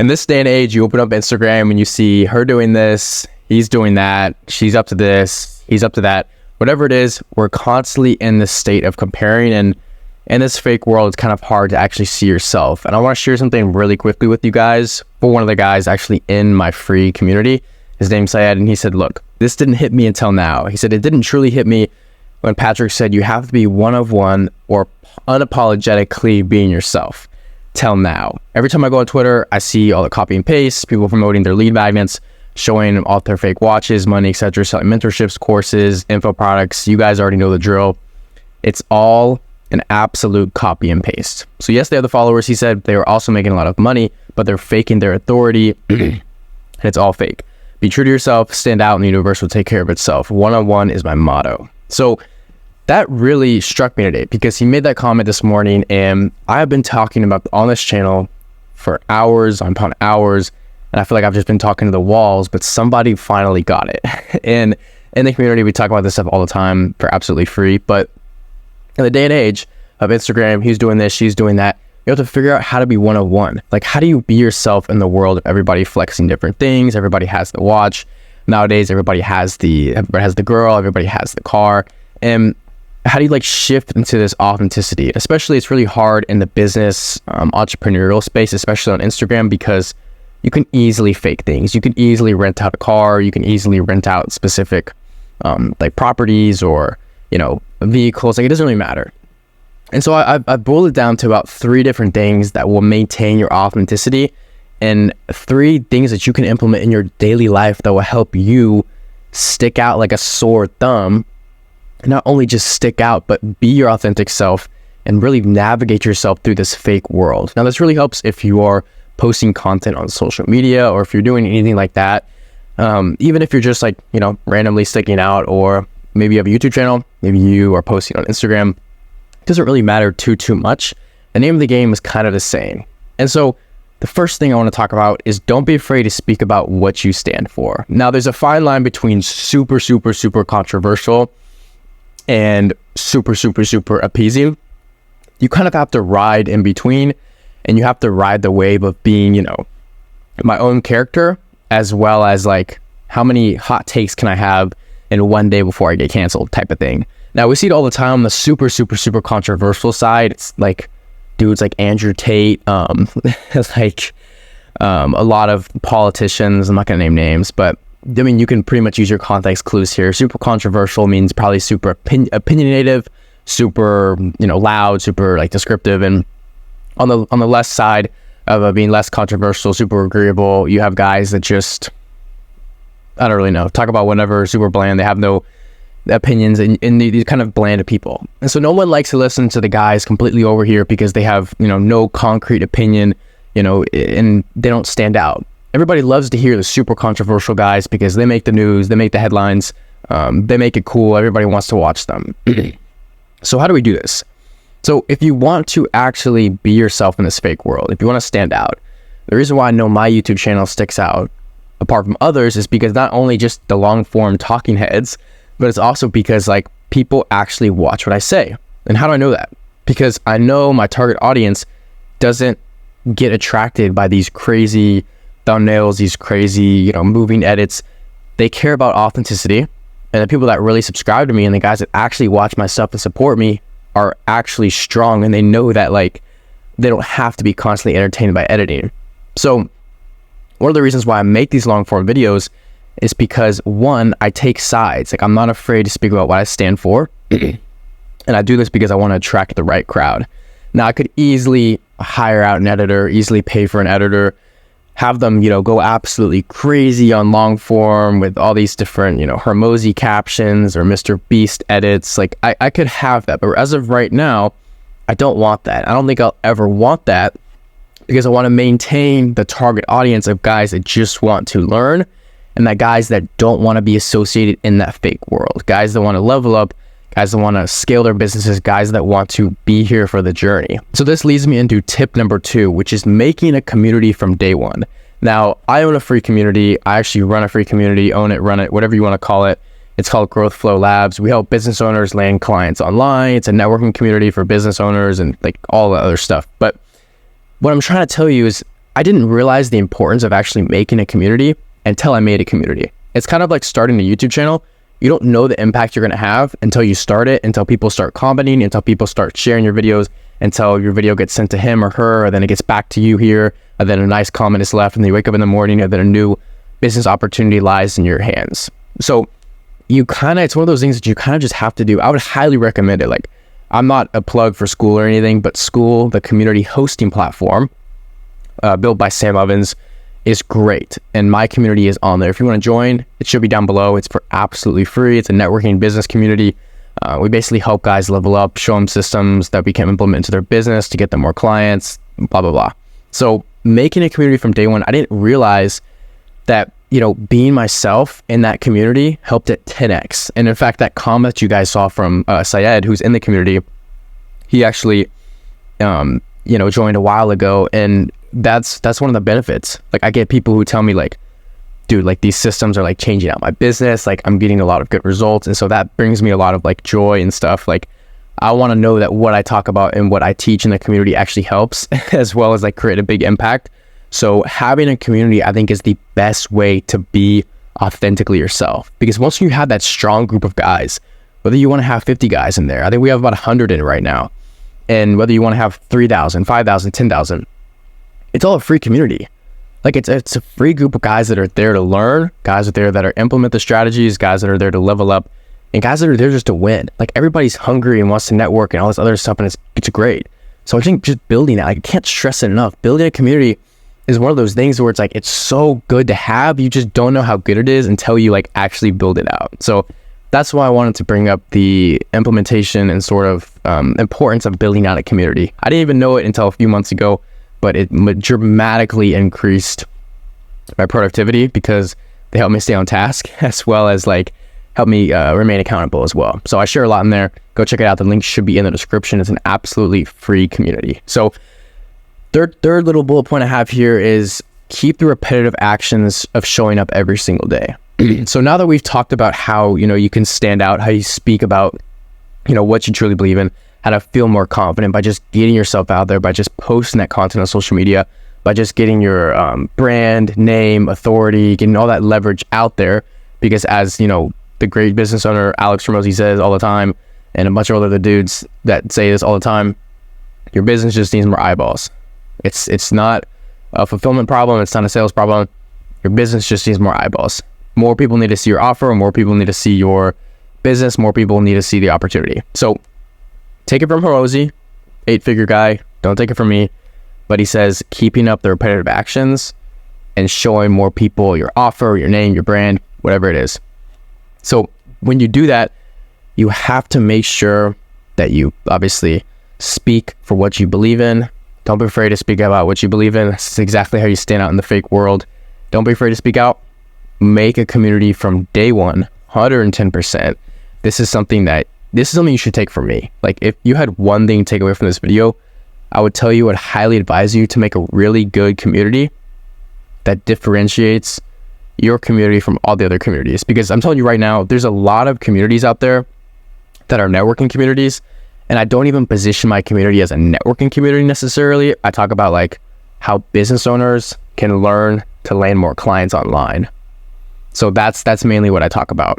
In this day and age, you open up Instagram and you see her doing this, he's doing that, she's up to this, he's up to that. Whatever it is, we're constantly in this state of comparing, and in this fake world, it's kind of hard to actually see yourself. And I want to share something really quickly with you guys. For one of the guys actually in my free community, his name's Syed, and he said, look, this didn't hit me until now. He said, it didn't truly hit me when Patrick said you have to be one of one or unapologetically being yourself. Till now. Every time I go on Twitter, I see all the copy and paste, people promoting their lead magnets, showing off their fake watches, money, etc., selling mentorships, courses, info products. You guys already know the drill. It's all an absolute copy and paste. So yes, they have the followers. He said they were also making a lot of money, but they're faking their authority, and it's all fake. Be true to yourself, stand out, and the universe will take care of itself. One-on-one is my motto. So that really struck me today because he made that comment this morning, and I have been talking about on this channel for hours upon hours, and I feel like I've just been talking to the walls, but somebody finally got it. And in the community, we talk about this stuff all the time for absolutely free, but in the day and age of Instagram, he's doing this, she's doing that, you have to figure out how to be one-on-one. Like, how do you be yourself in the world of everybody flexing different things? Everybody has the watch. Nowadays, everybody has the girl, everybody has the car. And how do you like shift into this authenticity? Especially, it's really hard in the business entrepreneurial space, especially on Instagram, because you can easily fake things. You can easily rent out a car. You can easily rent out specific like properties or, you know, vehicles. Like, it doesn't really matter. And so I boiled it down to about 3 different things that will maintain your authenticity, and 3 things that you can implement in your daily life that will help you stick out like a sore thumb. Not only just stick out, but be your authentic self and really navigate yourself through this fake world. Now, this really helps if you are posting content on social media or if you're doing anything like that. Even if you're just like, you know, randomly sticking out, or maybe you have a YouTube channel, maybe you are posting on Instagram. It doesn't really matter too much. The name of the game is kind of the same. And so the first thing I want to talk about is don't be afraid to speak about what you stand for. Now, there's a fine line between super controversial and super appeasing. You kind of have to ride in between, and you have to ride the wave of being, you know, my own character, as well as like, how many hot takes can I have in one day before I get canceled type of thing. Now, we see it all the time on the super controversial side. It's like dudes like Andrew Tate, like a lot of politicians. I'm not gonna name names, but I mean, you can pretty much use your context clues here. Super controversial means probably super opinionated, super, you know, loud, super like descriptive. And on the less side of being less controversial, super agreeable, you have guys that just, I don't really know, talk about whatever, super bland. They have no opinions, and these kind of bland people. And so no one likes to listen to the guys completely over here because they have, you know, no concrete opinion, you know, and they don't stand out. Everybody loves to hear the super controversial guys because they make the news, they make the headlines, they make it cool, everybody wants to watch them. So how do we do this? So if you want to actually be yourself in this fake world, if you want to stand out, the reason why I know my YouTube channel sticks out apart from others is because not only just the long form talking heads, but it's also because like people actually watch what I say. And how do I know that? Because I know my target audience doesn't get attracted by these crazy thumbnails, these crazy, you know, moving edits. They care about authenticity, and the people that really subscribe to me and the guys that actually watch my stuff and support me are actually strong, and they know that like they don't have to be constantly entertained by editing. So one of the reasons why I make these long form videos is because, one, I take sides. Like, I'm not afraid to speak about what I stand for. And I do this because I want to attract the right crowd. Now, I could easily hire out an editor, easily pay for an editor, have them, you know, go absolutely crazy on long form with all these different, you know, Hermosi captions or Mr. Beast edits. Like, I could have that. But as of right now, I don't want that. I don't think I'll ever want that, because I want to maintain the target audience of guys that just want to learn, and that guys that don't want to be associated in that fake world. Guys that want to level up, guys that want to scale their businesses, guys that want to be here for the journey. So this leads me into tip number 2, which is making a community from day one. Now, I own a free community. I actually run a free community, own it, run it, whatever you want to call it. It's called Growth Flow Labs. We help business owners land clients online. It's a networking community for business owners and like all the other stuff. But what I'm trying to tell you is I didn't realize the importance of actually making a community until I made a community. It's kind of like starting a YouTube channel. You don't know the impact you're going to have until you start it, until people start commenting, until people start sharing your videos, until your video gets sent to him or her, or then it gets back to you here, and then a nice comment is left, and then you wake up in the morning, and then a new business opportunity lies in your hands. So it's one of those things that you kind of just have to do. I would highly recommend it. Like, I'm not a plug for School or anything, but School, the community hosting platform, built by Sam Ovens, is great. And my community is on there. If you want to join, it should be down below. It's for absolutely free. It's a networking business community. We basically help guys level up, show them systems that we can implement into their business to get them more clients, blah, blah, blah. So making a community from day one, I didn't realize that, being myself in that community helped it 10x. And in fact, that comment you guys saw from Syed, who's in the community, he actually, joined a while ago. And that's one of the benefits. Like, I get people who tell me like, dude, like these systems are like changing out my business. Like, I'm getting a lot of good results. And so that brings me a lot of like joy and stuff. Like, I want to know that what I talk about and what I teach in the community actually helps, as well as like create a big impact. So having a community, I think, is the best way to be authentically yourself. Because once you have that strong group of guys, whether you want to have 50 guys in there, I think we have about 100 in it right now. And whether you want to have 3,000, 5,000, 10,000, it's all a free community. Like, it's a free group of guys that are there to learn, guys that are there that are implement the strategies, guys that are there to level up, and guys that are there just to win. Like, everybody's hungry and wants to network and all this other stuff, and it's great. So I think just building that, I can't stress it enough. Building a community is one of those things where it's like, it's so good to have, you just don't know how good it is until you like actually build it out. So that's why I wanted to bring up the implementation and sort of importance of building out a community. I didn't even know it until a few months ago, but it dramatically increased my productivity because they help me stay on task, as well as like help me remain accountable as well. So I share a lot in there. Go check it out. The link should be in the description. It's an absolutely free community. So third little bullet point I have here is keep the repetitive actions of showing up every single day. So now that we've talked about how, you can stand out, how you speak about, what you truly believe in, how to feel more confident by just getting yourself out there, by just posting that content on social media, by just getting your brand, name, authority, getting all that leverage out there. Because as, the great business owner, Alex Ramosi, says all the time, and a bunch of other dudes that say this all the time, your business just needs more eyeballs. It's not a fulfillment problem. It's not a sales problem. Your business just needs more eyeballs. More people need to see your offer. More people need to see your business. More people need to see the opportunity. So take it from Ramosi, 8-figure guy. Don't take it from me. But he says, keeping up the repetitive actions and showing more people your offer, your name, your brand, whatever it is. So when you do that, you have to make sure that you obviously speak for what you believe in. Don't be afraid to speak about what you believe in. This is exactly how you stand out in the fake world. Don't be afraid to speak out. Make a community from day one, 110%. This is something you should take from me. Like, if you had one thing to take away from this video, I would tell you, I'd highly advise you to make a really good community that differentiates your community from all the other communities. Because I'm telling you right now, there's a lot of communities out there that are networking communities, and I don't even position my community as a networking community necessarily. I talk about like how business owners can learn to land more clients online. So that's mainly what I talk about.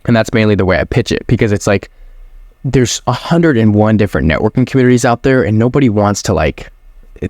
And that's mainly the way I pitch it, because it's like, there's 101 different networking communities out there, and nobody wants to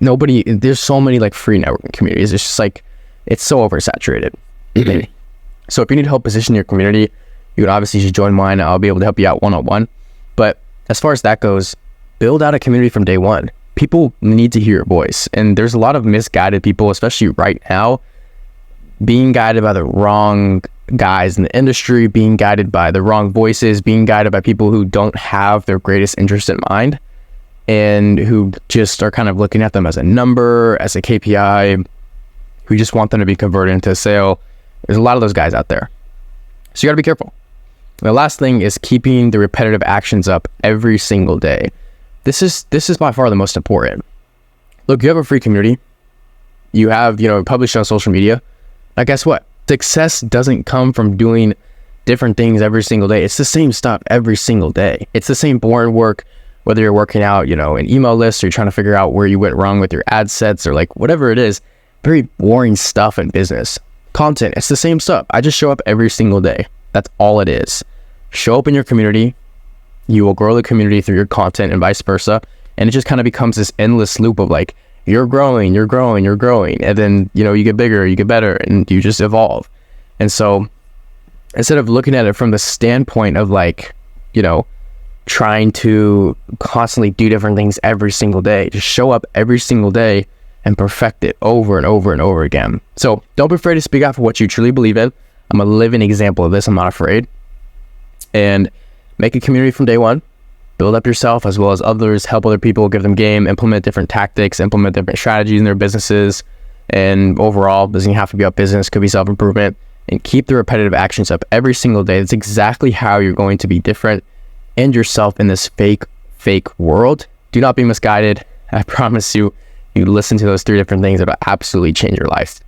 there's so many like free networking communities. It's just like, it's so oversaturated. So if you need help position your community, you would obviously just join mine. I'll be able to help you out one-on-one. But as far as that goes, build out a community from day one. People need to hear your voice. And there's a lot of misguided people, especially right now, being guided by the wrong guys in the industry, being guided by the wrong voices, being guided by people who don't have their greatest interest in mind, and who just are kind of looking at them as a number, as a KPI, who just want them to be converted into a sale. There's a lot of those guys out there. So you gotta be careful. The last thing is keeping the repetitive actions up every single day. This is by far the most important. Look, you have a free community. You have, published on social media. Now guess what? Success doesn't come from doing different things every single day. It's the same stuff every single day. It's the same boring work whether you're working out, an email list, or you're trying to figure out where you went wrong with your ad sets, or like whatever it is, very boring stuff in business. Content, it's the same stuff. I just show up every single day. That's all it is. Show up in your community. You will grow the community through your content and vice versa. And it just kind of becomes this endless loop of like, you're growing. And then, you get bigger, you get better, and you just evolve. And so instead of looking at it from the standpoint of like, trying to constantly do different things every single day, just show up every single day and perfect it over and over and over again. So don't be afraid to speak out for what you truly believe in. I'm a living example of this. I'm not afraid. And make a community from day one. Build up yourself as well as others, help other people, give them game, implement different tactics, implement different strategies in their businesses. And overall, doesn't have to be about business, could be self-improvement. And keep the repetitive actions up every single day. That's exactly how you're going to be different and yourself in this fake world. Do not be misguided. I promise you, you listen to those 3 different things, it'll absolutely change your life.